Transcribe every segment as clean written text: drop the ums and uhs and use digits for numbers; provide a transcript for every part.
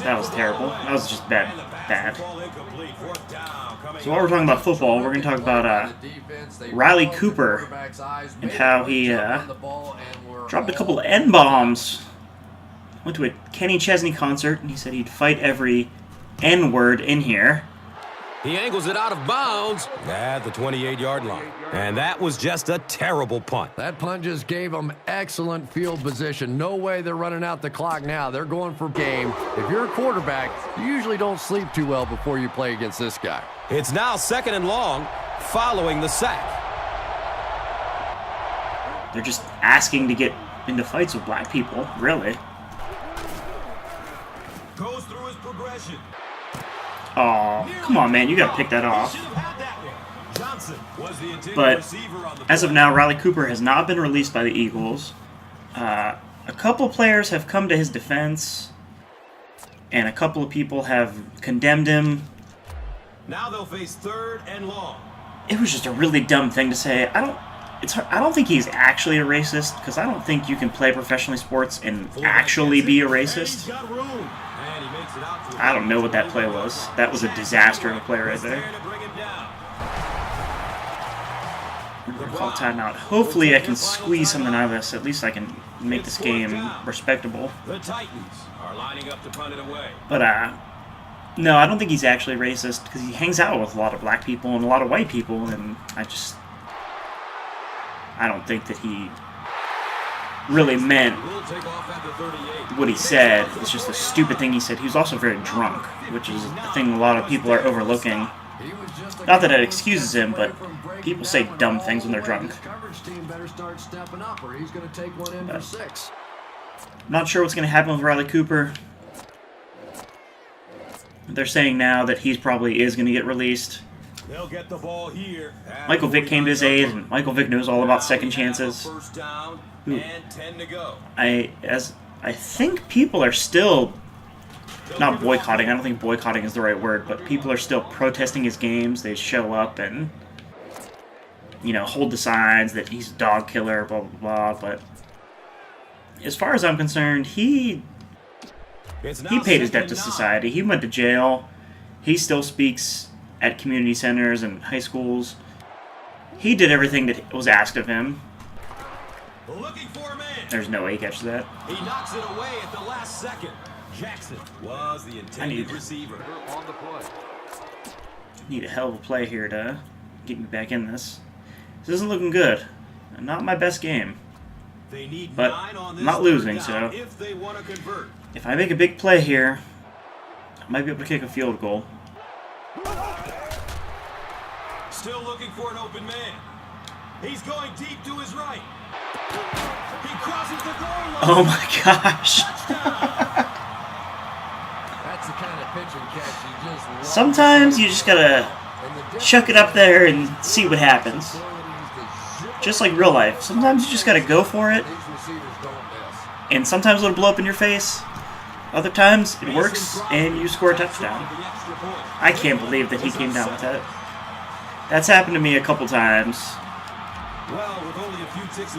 That was terrible. That was just bad. So while we're talking about football, we're going to talk about Riley Cooper and how he dropped a couple of N-bombs. Went to a Kenny Chesney concert, and he said he'd fight every N-word in here. He angles it out of bounds at the 28-yard line. And that was just a terrible punt. That punt just gave them excellent field position. No way they're running out the clock now. They're going for game. If you're a quarterback, you usually don't sleep too well before you play against this guy. It's now 2nd and long following the sack. They're just asking to get into fights with black people, really. Goes through his progression. Oh, come on, man. You got to pick that off. But as of now, Riley Cooper has not been released by the Eagles. A couple players have come to his defense, and a couple of people have condemned him. Now they'll face 3rd and long. It was just a really dumb thing to say. I don't think he's actually a racist, because I don't think you can play professional sports and actually be a racist. I don't know what that play was. That was a disaster of a play right there. We're going to call timeout. Hopefully I can squeeze something out of this. At least I can make this game respectable. But, no, I don't think he's actually racist, because he hangs out with a lot of black people and a lot of white people, and I don't think that he really meant what he said. It's just a stupid thing he said. He was also very drunk, which is a thing a lot of people are overlooking. Not that it excuses him, but people say dumb things when they're drunk. I'm not sure what's going to happen with Riley Cooper. They're saying now that he probably is going to get released. They'll get the ball here. Michael Vick came to his aid, and Michael Vick knows all about second chances. First down and 10 to go. I think people are still not boycotting. I don't think boycotting is the right word, but people are still protesting his games. They show up and, you know, hold the signs that he's a dog killer, blah blah blah. But as far as I'm concerned, he paid his debt to society. He went to jail. He still speaks at community centers and high schools. He did everything that was asked of him. Looking for a man. There's no way he catches that. He knocks it away at the last second. Jackson was the intended receiver on the play. Need a hell of a play here to get me back in this. This isn't looking good. Not my best game. They need but I'm not losing, so if they want to convert. If I make a big play here, I might be able to kick a field goal. Still looking for an open man. He's going deep to his right. He crosses the goal line. Oh my gosh. That's the kind of pitch and catch you just Sometimes you just gotta chuck it up there and see what happens. Just like real life. Sometimes you just gotta go for it. And sometimes it'll blow up in your face. Other times it works and you score a touchdown. I can't believe that he came down with that. That's happened to me a couple times.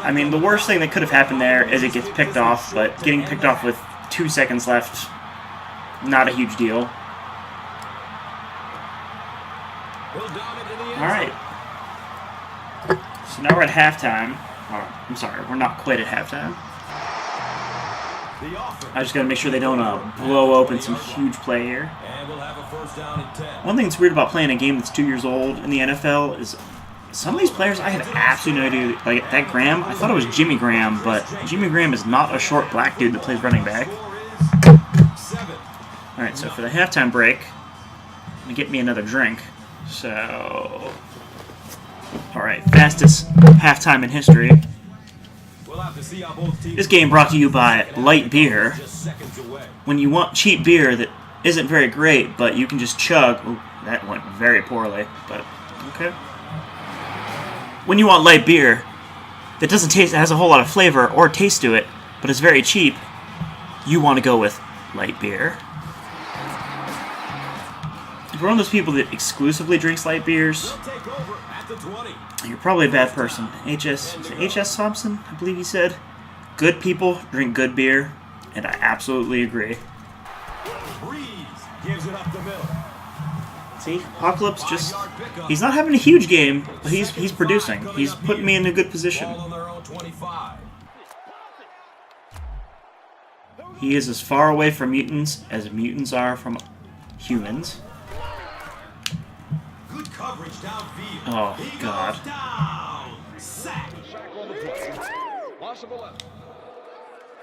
I mean, the worst thing that could have happened there is it gets picked off, but getting picked off with 2 seconds left, not a huge deal. Alright. So now we're at halftime. Oh, I'm sorry, we're not quite at halftime. I just gotta make sure they don't blow open some huge play here. One thing that's weird about playing a game that's 2 years old in the NFL is some of these players I have absolutely no idea. Like that Graham, I thought it was Jimmy Graham, but Jimmy Graham is not a short black dude that plays running back. Alright, so for the halftime break, I'm gonna get me another drink. So, alright, fastest halftime in history. This game brought to you by Light Beer. When you want cheap beer that isn't very great, but you can just chug. Ooh, that went very poorly, but okay. When you want light beer that doesn't taste, has a whole lot of flavor or taste to it, but is very cheap, you want to go with Light Beer. If you're one of those people that exclusively drinks light beers, you're probably a bad person. H.S. Thompson, I believe he said, good people drink good beer, and I absolutely agree. it up the middle. See, Apocalypse just, he's not having a huge game, but he's producing. He's putting me in a good position. Ball on their own 25. He is as far away from mutants as mutants are from humans. Good coverage downfield. Oh, He God. goes down. Sack.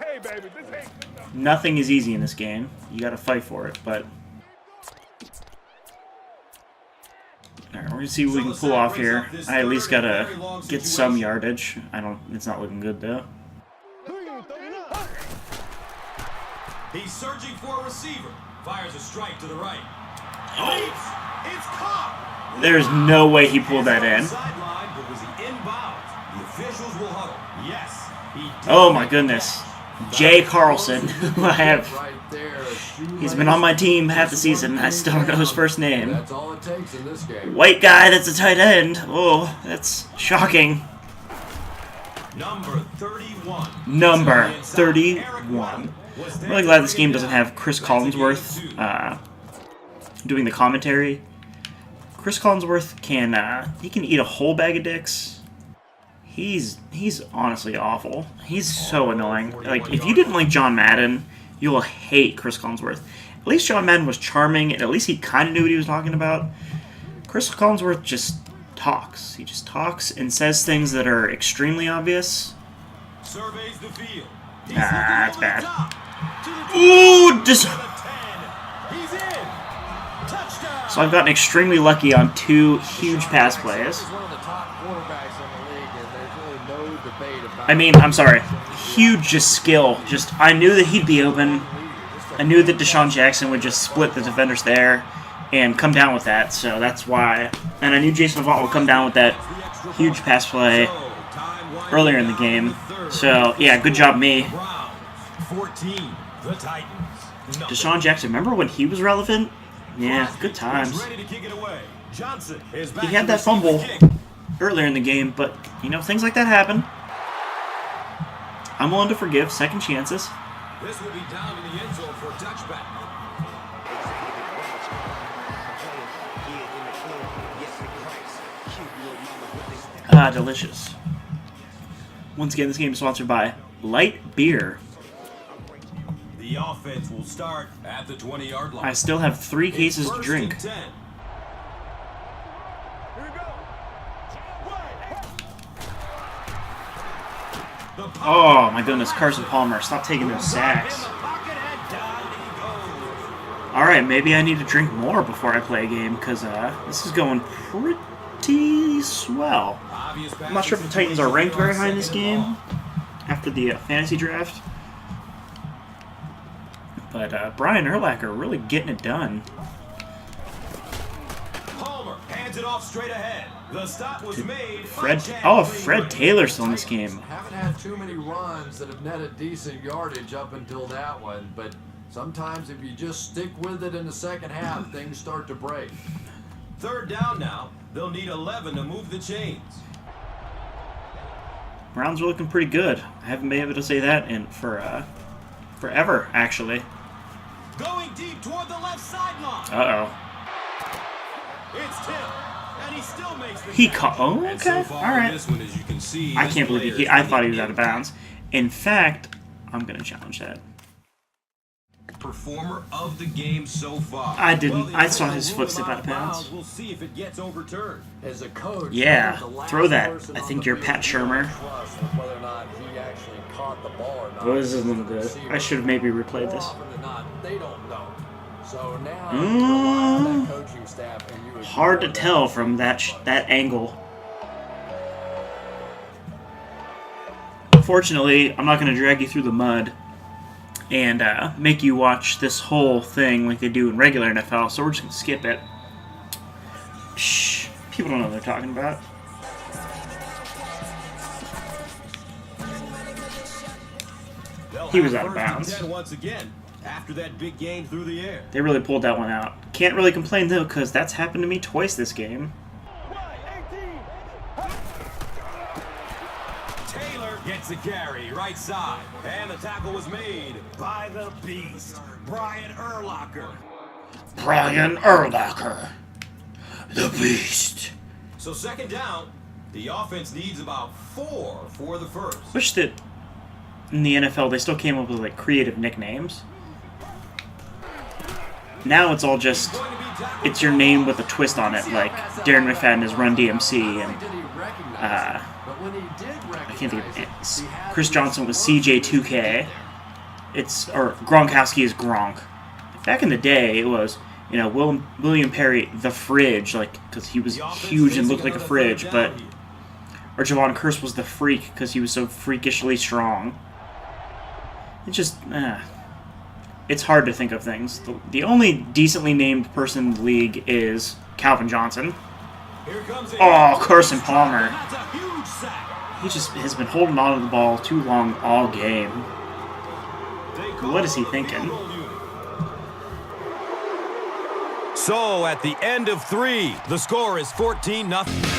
Hey, baby, this ain't Nothing is easy in this game. You gotta fight for it, but... Alright, we're gonna see what we can pull off here. I at least gotta get some yardage. It's not looking good, though. He's searching for a receiver. Fires a strike to the right. Oh. Leaps. It's caught. There's no way he pulled that in. Sideline, but was he inbounds? The officials will huddle. Yes, he did. Oh my goodness. Jay Carlson, who I have... Right there, He's been on my team half the season. I still don't know his first name. That's all it takes in this game. White guy that's a tight end. Oh, that's shocking. Number 31. Number 31. I'm really glad this game doesn't have Chris Collinsworth doing the commentary. Chris Collinsworth can he can eat a whole bag of dicks. He's honestly awful. He's so annoying. Like, if you didn't like John Madden, you'll hate Chris Collinsworth. At least John Madden was charming, and at least he kind of knew what he was talking about. Chris Collinsworth just talks. He just talks and says things that are extremely obvious. Surveys the field. That's bad. Ooh, He's in. Touchdown. So I've gotten extremely lucky on 2 huge pass plays. He's one of the top quarterbacks in the league, and there's really no debate about I mean, I'm sorry. Huge just skill. Just, I knew that he'd be open. I knew that Deshaun Jackson would just split the defenders there and come down with that, so that's why. And I knew Jason Avant would come down with that huge pass play earlier in the game. So, yeah, good job me. 14, the Titans. Deshaun Jackson, remember when he was relevant? Yeah, good times. Ready to kick it away. Johnson is back He had to that receive the fumble kick. earlier in the game, but, you know, things like that happen. I'm willing to forgive second chances. This will be down in the end zone for a touchback. Ah, delicious. Once again, this game is sponsored by Light Beer. The offense will start at the 20-yard line. I still have 3 cases to First drink. and 10. Oh my goodness, Carson Palmer, stop taking those sacks. Alright, maybe I need to drink more before I play a game, because this is going pretty swell. I'm not sure if the Titans are ranked very high in this game after the fantasy draft. But Brian Urlacher really getting it done. Palmer hands it off straight ahead. The stop was made. Fred Taylor's still in this game. Haven't had too many runs that have netted decent yardage up until that one, but sometimes if you just stick with it in the second half, things start to break. Third down now. They'll need 11 to move the chains. Browns are looking pretty good. I haven't been able to say that in forever, actually. Going deep toward the left sideline. Uh-oh. It's Tim, and he still makes the He catch. caught. Oh, And so okay. far All in right. this one, as you can see, I this can't believe player I is thought he was really out of bounds. In fact, I'm going to challenge that. Performer of the game so far. I didn't. Well, the I saw his official foot step ruled out of him bounds. We'll see if it gets overturned. As a coach, Yeah, the last throw that. person I on think the you're field Pat you Shurmur. trust whether or not he actually caught the ball or not. Oh, this isn't good. I should have maybe replayed More this. often than not, they don't know. So now, Mm. you rely on that coaching staff, and you Hard to ignore tell that. from that angle. Fortunately, I'm not going to drag you through the mud and make you watch this whole thing like they do in regular NFL, so we're just going to skip it. Shh. People don't know what they're talking about. He was out of bounds. 10 once again after that big gain through the air. They really pulled that one out. Can't really complain, though, because that's happened to me twice this game. Taylor gets the carry right side, and the tackle was made by the beast, Brian Urlacher. Brian Urlacher, the Beast. So second down, the offense needs about 4 for the first. Wish that in the NFL they still came up with like creative nicknames. Now it's all just, it's your name with a twist on it, like Darren McFadden is Run DMC, and I can't think of it. Chris Johnson was CJ2K. Or Gronkowski is Gronk. Back in the day, it was, William Perry, the Fridge, like, because he was huge and looked like a fridge, or Javon Curse was the Freak, because he was so freakishly strong. It just, it's hard to think of things. The only decently named person in the league is Calvin Johnson. Oh, Carson Palmer. He just has been holding on to the ball too long all game. What is he thinking? So, at the end of 3, the score is 14-0.